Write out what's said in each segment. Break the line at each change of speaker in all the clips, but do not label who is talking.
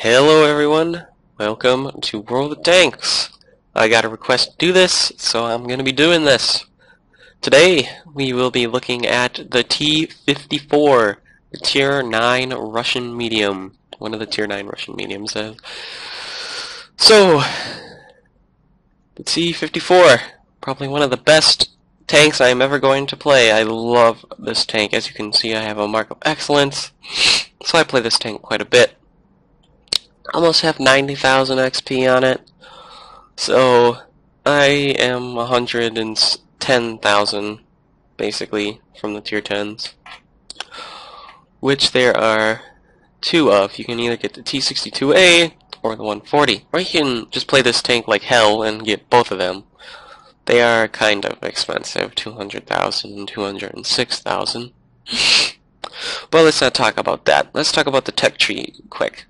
Hello everyone, welcome to World of Tanks. I got a request to do this, so I'm going to be doing this. Today we will be looking at the T54, the Tier 9 Russian medium. One of the Tier 9 Russian mediums. So, the T54, probably one of the best tanks I'm ever going to play. I love this tank. As you can see, I have a mark of excellence, so I play this tank quite a bit. Almost have 90,000 XP on it, so I am 110,000 basically from the tier 10s, which there are two of. You can either get the T62A or the 140, or you can just play this tank like hell and get both of them. They are kind of expensive, 200,000 and 206,000. But let's not talk about that. Let's talk about the tech tree quick.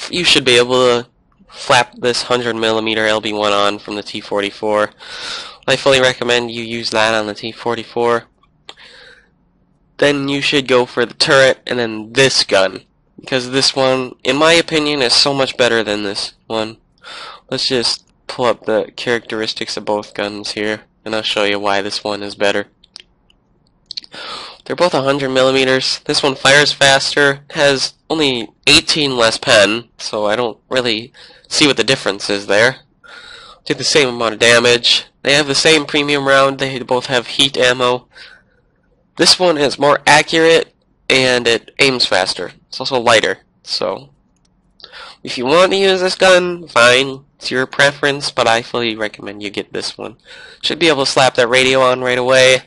You should be able to flap this 100mm LB1 on from the T44. I fully recommend you use that on the T44. Then you should go for the turret and then this gun, because this one, in my opinion, is so much better than this one. Let's just pull up the characteristics of both guns here, and I'll show you why this one is better. They're both 100mm. This one fires faster, has only 18 less pen, so I don't really see what the difference is there. Do the same amount of damage. They have the same premium round. They both have heat ammo. This one is more accurate and it aims faster. It's also lighter, so if you want to use this gun, fine. It's your preference, but I fully recommend you get this one. Should be able to slap that radio on right away.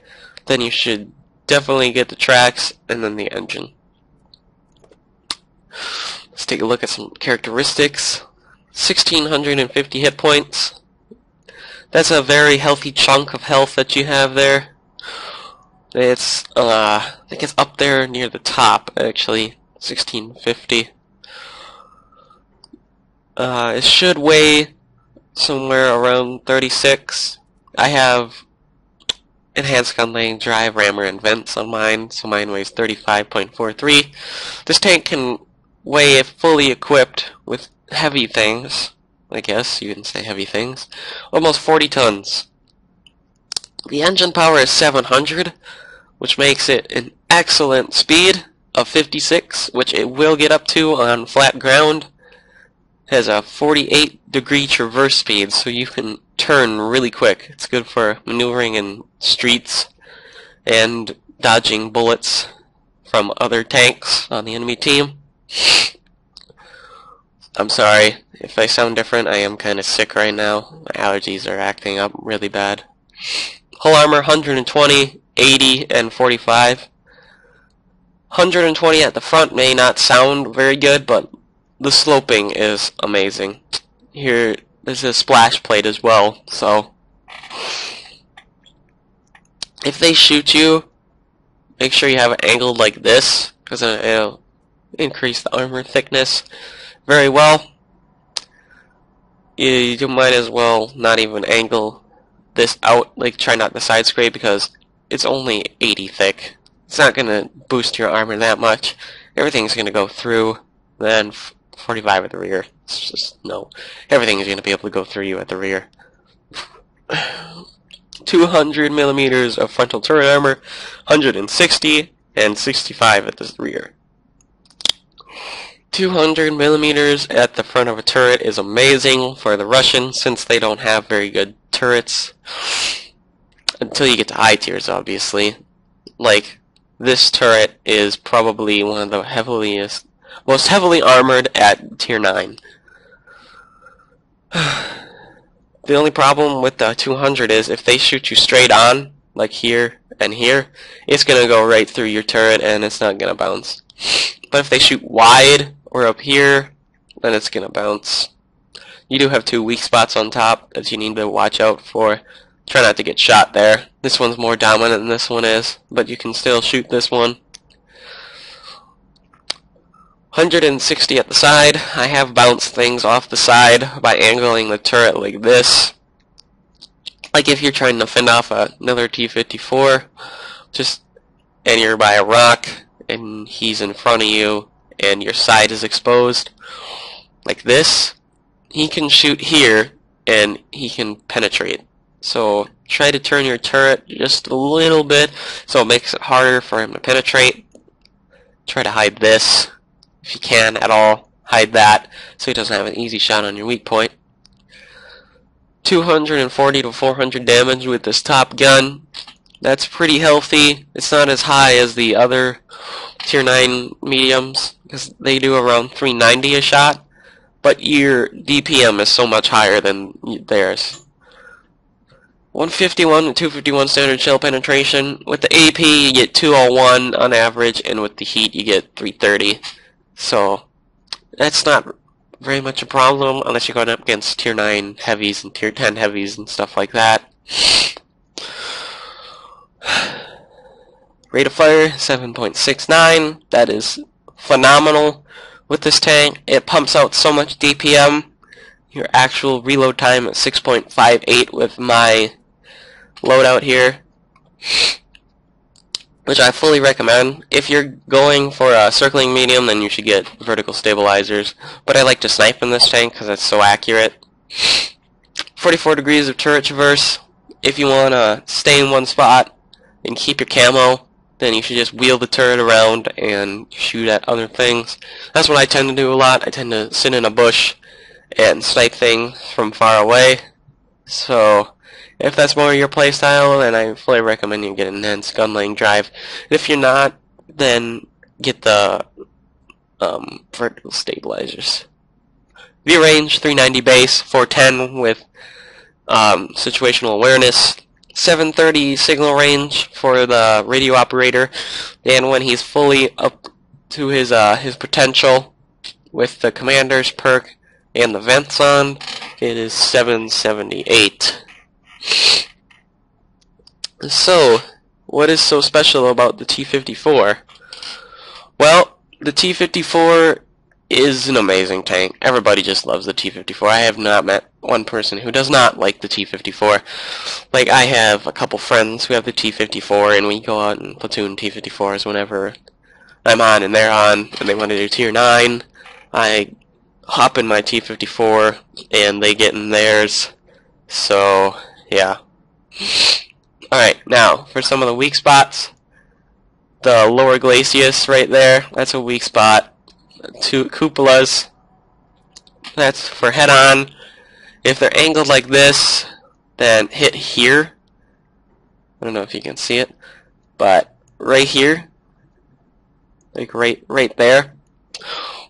Then you should definitely get the tracks and then the engine. Let's take a look at some characteristics. 1,650 hit points. That's a very healthy chunk of health that you have there. It's I think it's up there near the top actually. 1,650. It should weigh somewhere around 36. I have enhanced gun laying, drive, rammer, and vents on mine, so mine weighs 35.43. This tank can weigh if fully equipped with heavy things, I guess you can say heavy things, almost 40 tons. The engine power is 700, which makes it an excellent speed of 56, which it will get up to on flat ground. It has a 48-degree traverse speed, so you can turn really quick. It's good for maneuvering in streets and dodging bullets from other tanks on the enemy team. I'm sorry if I sound different. I am kind of sick right now. My allergies are acting up really bad. Hull armor 120, 80, and 45. 120 at the front may not sound very good, but the sloping is amazing. Here, there's a splash plate as well, so if they shoot you, make sure you have it angled like this, because it'll increase the armor thickness very well. You might as well not even angle this out, like try not to side scrape, because it's only 80 thick. It's not going to boost your armor that much. Everything's going to go through, then 45 at the rear. It's just, no. Everything is going to be able to go through you at the rear. 200mm of frontal turret armor, 160 and 65 at the rear. 200mm at the front of a turret is amazing for the Russians, since they don't have very good turrets. Until you get to high tiers, obviously. Like, this turret is probably one of the most heavily armored at tier 9. The only problem with the 200 is if they shoot you straight on, like here and here, it's going to go right through your turret and it's not going to bounce. But if they shoot wide or up here, then it's going to bounce. You do have two weak spots on top that you need to watch out for. Try not to get shot there. This one's more dominant than this one is, but you can still shoot this one. 160 at the side. I have bounced things off the side by angling the turret like this. Like if you're trying to fend off another T54, and you're by a rock, and he's in front of you, and your side is exposed like this, he can shoot here and he can penetrate. So try to turn your turret just a little bit so it makes it harder for him to penetrate. Try to hide this if you can at all. Hide that so he doesn't have an easy shot on your weak point. 240 to 400 damage with this top gun. That's pretty healthy. It's not as high as the other tier 9 mediums because they do around 390 a shot, but your DPM is so much higher than theirs. 151 and 251 standard shell penetration. With the AP you get 201 on average, and with the heat you get 330. So that's not very much a problem unless you're going up against tier 9 heavies and tier 10 heavies and stuff like that. Rate of fire 7.69. That is phenomenal with this tank. It pumps out so much DPM. Your actual reload time is 6.58 with my loadout here, which I fully recommend. If you're going for a circling medium, then you should get vertical stabilizers, but I like to snipe in this tank because it's so accurate. 44 degrees of turret traverse. If you want to stay in one spot and keep your camo, then you should just wheel the turret around and shoot at other things. That's what I tend to do a lot. I tend to sit in a bush and snipe things from far away. So if that's more your playstyle, then I fully recommend you get an enhanced gun laying drive. If you're not, then get the vertical stabilizers. View range 390 base, 410 with situational awareness, 730 signal range for the radio operator, and when he's fully up to his potential with the commander's perk and the vents on, it is 778. So, what is so special about the T54? Well, the T54 is an amazing tank. Everybody just loves the T54. I have not met one person who does not like the T54. Like, I have a couple friends who have the T54, and we go out and platoon T54s whenever I'm on and they're on, and they want to do tier 9. I hop in my T54, and they get in theirs. So, yeah. Alright, now, for some of the weak spots, the lower glacis right there, that's a weak spot. Two cupolas, that's for head-on. If they're angled like this, then hit here. I don't know if you can see it, but right here, like right there,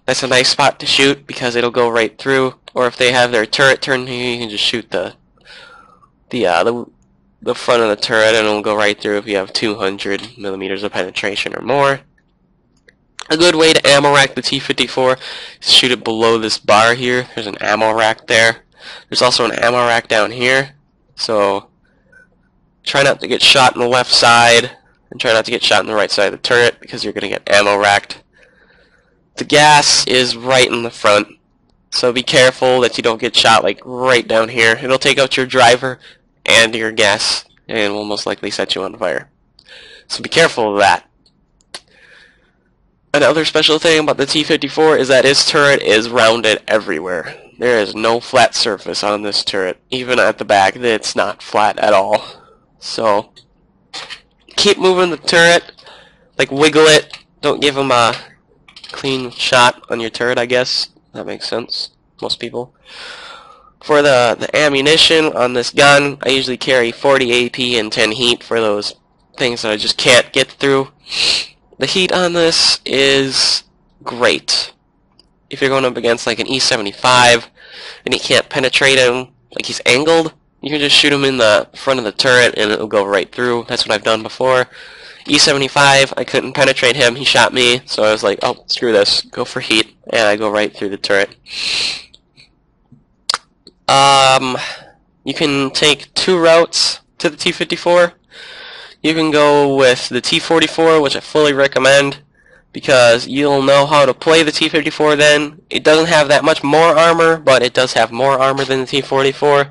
that's a nice spot to shoot because it'll go right through. Or if they have their turret turned here, you can just shoot the front of the turret and it'll go right through if you have 200 millimeters of penetration or more. A good way to ammo rack the T54 is shoot it below this bar here. There's an ammo rack there. There's also an ammo rack down here. So try not to get shot on the left side and try not to get shot on the right side of the turret because you're going to get ammo racked. The gas is right in the front. So be careful that you don't get shot like right down here. It'll take out your driver and your gas and will most likely set you on fire. So be careful of that. Another special thing about the T54 is that its turret is rounded everywhere. There is no flat surface on this turret. Even at the back, it's not flat at all. So keep moving the turret, like wiggle it. Don't give them a clean shot on your turret, I guess. That makes sense. Most people. For the ammunition on this gun, I usually carry 40 AP and 10 heat for those things that I just can't get through. The heat on this is great. If you're going up against like an E75 and you can't penetrate him, like he's angled, you can just shoot him in the front of the turret and it'll go right through. That's what I've done before. E75, I couldn't penetrate him, he shot me, so I was like, oh, screw this, go for heat, and I go right through the turret. You can take two routes to the T54. You can go with the T44, which I fully recommend, because you'll know how to play the T54 then. It doesn't have that much more armor, but it does have more armor than the T44,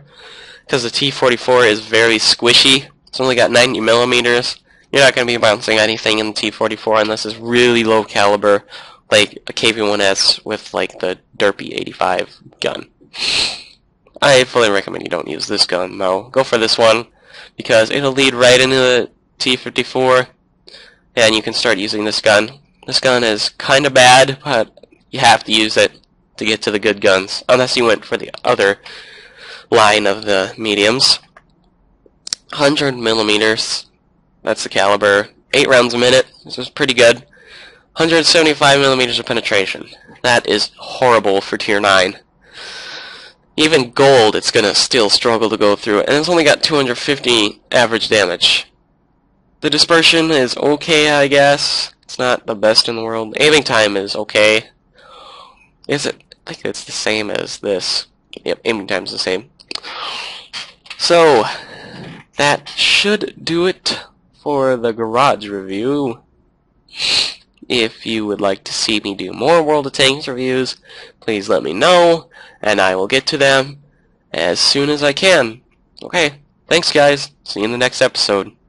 because the T44 is very squishy. It's only got 90 millimeters. You're not going to be bouncing anything in the T44 unless it's really low caliber like a KV-1S with like the derpy 85 gun. I fully recommend you don't use this gun though. Go for this one because it'll lead right into the T54 and you can start using this gun. This gun is kinda bad, but you have to use it to get to the good guns, unless you went for the other line of the mediums. 100 millimeters, that's the caliber. 8 rounds a minute, this is pretty good. 175 millimeters of penetration. That is horrible for tier 9. Even gold, it's gonna still struggle to go through it, and it's only got 250 average damage. The dispersion is okay, I guess. It's not the best in the world. Aiming time is okay. Is it? I think it's the same as this. Yep, aiming time's the same. So, that should do it for the garage review. If you would like to see me do more World of Tanks reviews, please let me know, and I will get to them as soon as I can. Okay, thanks guys. See you in the next episode.